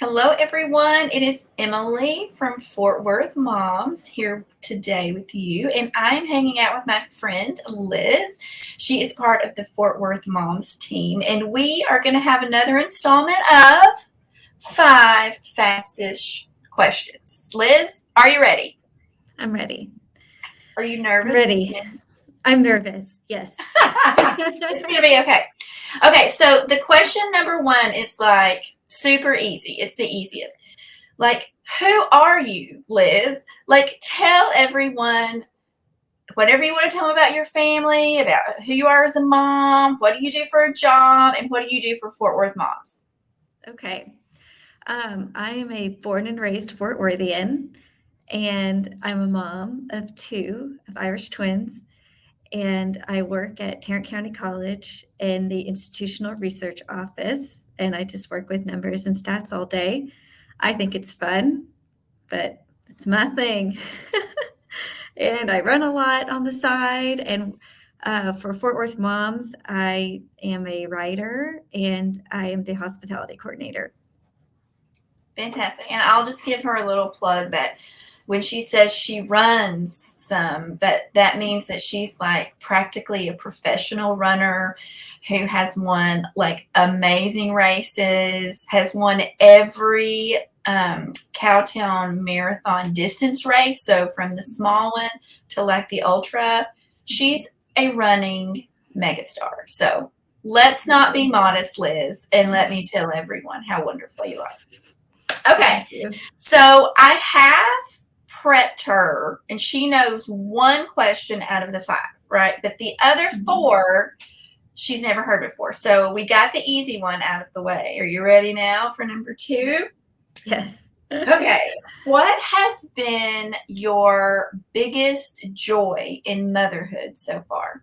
Hello, everyone. It is Emily from Fort Worth Moms here today with you, and I'm hanging out with my friend Liz. She is part of the Fort Worth Moms team, and we are going to have another installment of five fastest questions. Liz, are you ready? I'm ready. Are you I'm nervous? ready. I'm nervous. Yes. Yes. It's going to be okay. Okay, so the question number one is like super easy. It's the easiest. Like, who are you, Liz? Like, tell everyone whatever you want to tell them about your family, about who you are as a mom, what do you do for a job, and what do you do for Fort Worth Moms? Okay. I am a born and raised Fort Worthian, and I'm a mom of two of Irish twins. And I work at Tarrant County College in the institutional research office, and I just work with numbers and stats all day. I think it's fun, but it's my thing. And I run a lot on the side. And for Fort Worth Moms, I am a writer and I am the hospitality coordinator. Fantastic. And I'll just give her a little plug that when she says she runs some, that means that she's like practically a professional runner who has won like amazing races, has won every Cowtown marathon distance race. So from the small one to like the ultra, she's a running megastar. So let's not be modest, Liz, and let me tell everyone how wonderful you are. Okay, Thank you. so I have prepped her, and she knows one question out of the five, right? But the other four, she's never heard before. So we got the easy one out of the way. Are you ready now for number two? Yes. Okay. What has been your biggest joy in motherhood so far?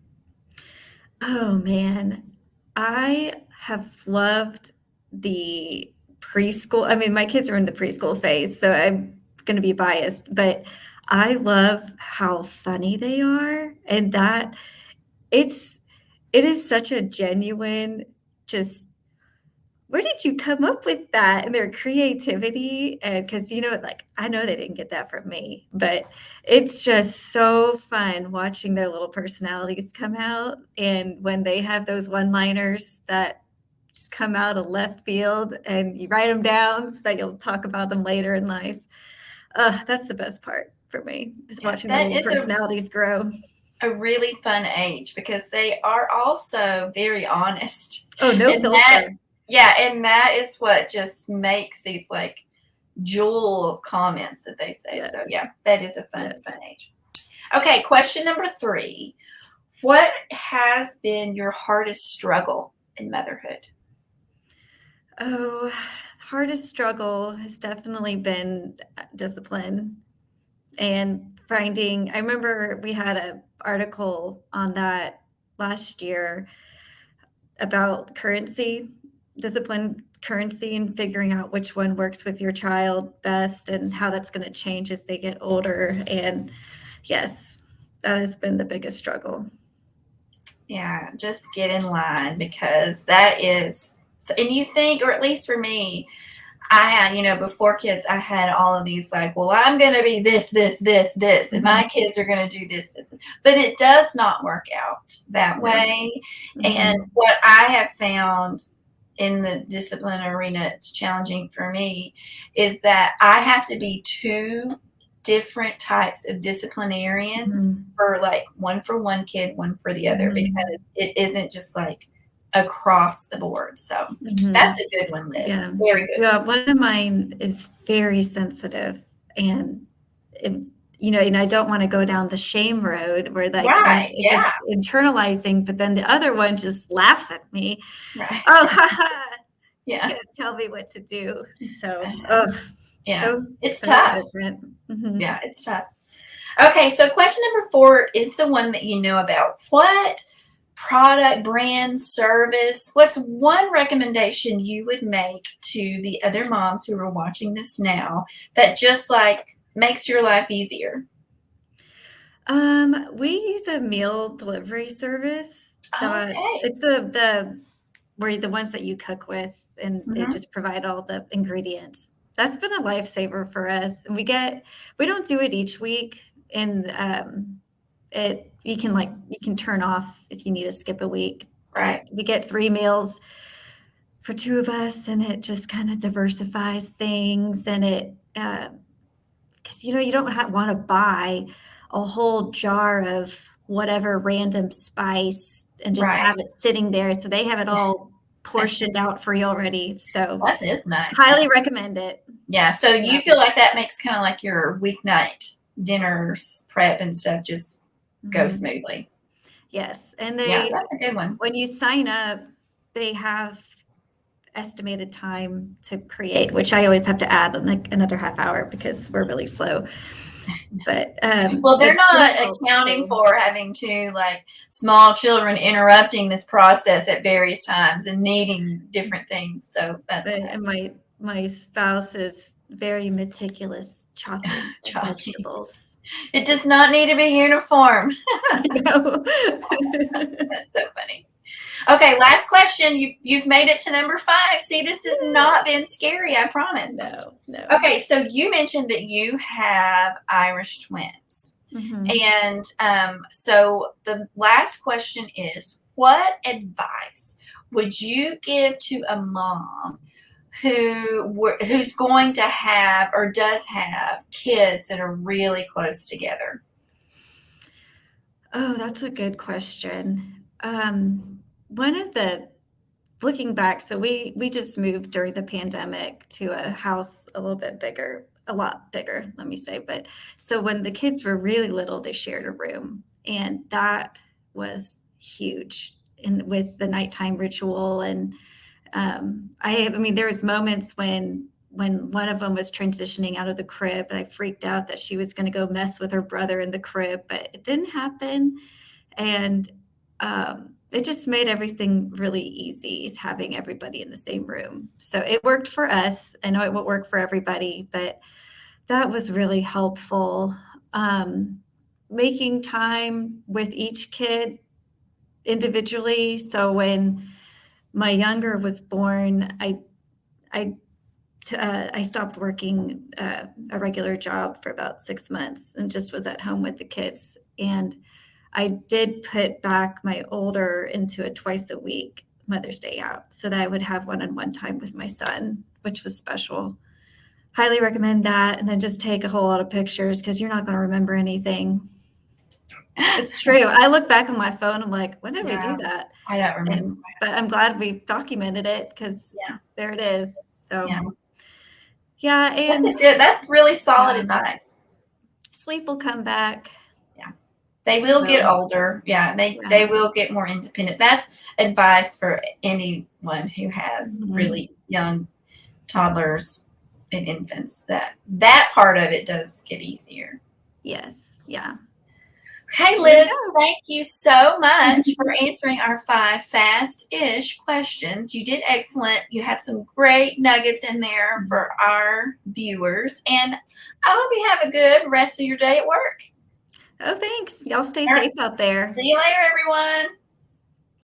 Oh man, I have loved the preschool. I mean, my kids are in the preschool phase, so I'm going to be biased, but I love how funny they are and that it's it is such a genuine just where did you come up with that and their creativity? And because like I know they didn't get that from me, but it's just so fun watching their little personalities come out. And when they have those one-liners that just come out of left field and you write them down so that you'll talk about them later in life. That's the best part for me, is Yeah, watching their that little is personalities grow. a really fun age because they are also very honest. Oh, no And that, filter. yeah, and that is what just makes these like jewel of comments that they say. So Yes. yeah, that is a fun, Yes. fun age. Okay, question number three. What has been your hardest struggle in motherhood? Oh, hardest struggle has definitely been discipline and finding. I remember we had an article on that last year about currency, discipline, currency, and figuring out which one works with your child best and how that's going to change as they get older. And yes, that has been the biggest struggle. Yeah, just get in line because that is, and you think, or at least for me, I had, before kids, I had all of these like, well, I'm going to be this, this, this, this, and my Mm-hmm. kids are going to do this, this. But it does not work out that No. way. And Mm-hmm. what I have found in the discipline arena, it's challenging for me, is that I have to be two different types of disciplinarians Mm-hmm. for like one for one kid, one for the other, Mm-hmm. because it isn't just like across the board. So Mm-hmm. that's a good one, Liz. Yeah. Very good Yeah. one. One of mine is very sensitive and, it, and I don't want to go down the shame road where like one, Right. it Yeah. just internalizing, but then the other one just laughs at me. Right. Oh, haha, you Yeah. can't tell me what to do. So, oh, Yeah. so, It's so tough. different. Hmm. Yeah. It's tough. Okay. So question number four is the one that you know about. What product, brand, service, what's one recommendation you would make to the other moms who are watching this now that just like makes your life easier? We use a meal delivery service that Okay. it's the where the ones that you cook with and they Mhm. just provide all the ingredients. That's been a lifesaver for us. And we don't do it each week. And you can turn off if you need to skip a week, but Right. we get 3 meals for 2 of us, and it just kind of diversifies things. And because you don't want to buy a whole jar of whatever random spice and just Right. have it sitting there. So they have it all portioned out for you already. So That is nice. highly recommend it. Yeah. So Yeah. you feel like that makes kind of like your weeknight dinners prep and stuff just go Mhm. smoothly. Yes. And Yeah, that's a good one. when you sign up, they have estimated time to create, which I always have to add like another half hour because we're really slow. But Well, they're it not helps accounting too. for having to like small children interrupting this process at various times and needing different things. So that's what And my spouse is very meticulous chopping of chopping. vegetables. It does not need to be uniform. No. That's so funny. Okay, last question. You've made it to number 5. See, this has not been scary, I promise. No. Okay, so you mentioned that you have Irish twins. Mhm. And so the last question is, what advice would you give to a mom who's going to have or does have kids that are really close together? Oh, that's a good question. One of the looking back, so we just moved during the pandemic to a house a little bit bigger, a lot bigger, let me say. But so when the kids were really little, they shared a room, and that was huge. And with the nighttime ritual, and I mean, there was moments when one of them was transitioning out of the crib, and I freaked out that she was going to go mess with her brother in the crib, but it didn't happen. And it just made everything really easy, is having everybody in the same room. So it worked for us. I know it won't work for everybody, but that was really helpful. Making time with each kid individually. So when my younger was born, I I stopped working a regular job for about 6 months and just was at home with the kids. And I did put back my older into a twice a week Mother's Day out so that I would have one-on-one time with my son, which was special. Highly recommend that. And then just take a whole lot of pictures because you're not going to remember anything. It's true. I look back on my phone, I'm like, when did we do that? I don't remember. But I'm glad we documented it because Yeah. there it is. So Yeah. yeah, and That's really solid advice. sleep will come back. Yeah. They will get So, older. Yeah. They yeah. will get more independent. That's advice for anyone who has Mhm. really young toddlers and infants. That part of it does get easier. Yes. Yeah. Okay, There you Liz, go. thank you so much for answering our 5 fast-ish questions. You did excellent. You had some great nuggets in there for our viewers, and I hope you have a good rest of your day at work. Oh, thanks. Y'all stay All right. safe out there. See you later, everyone.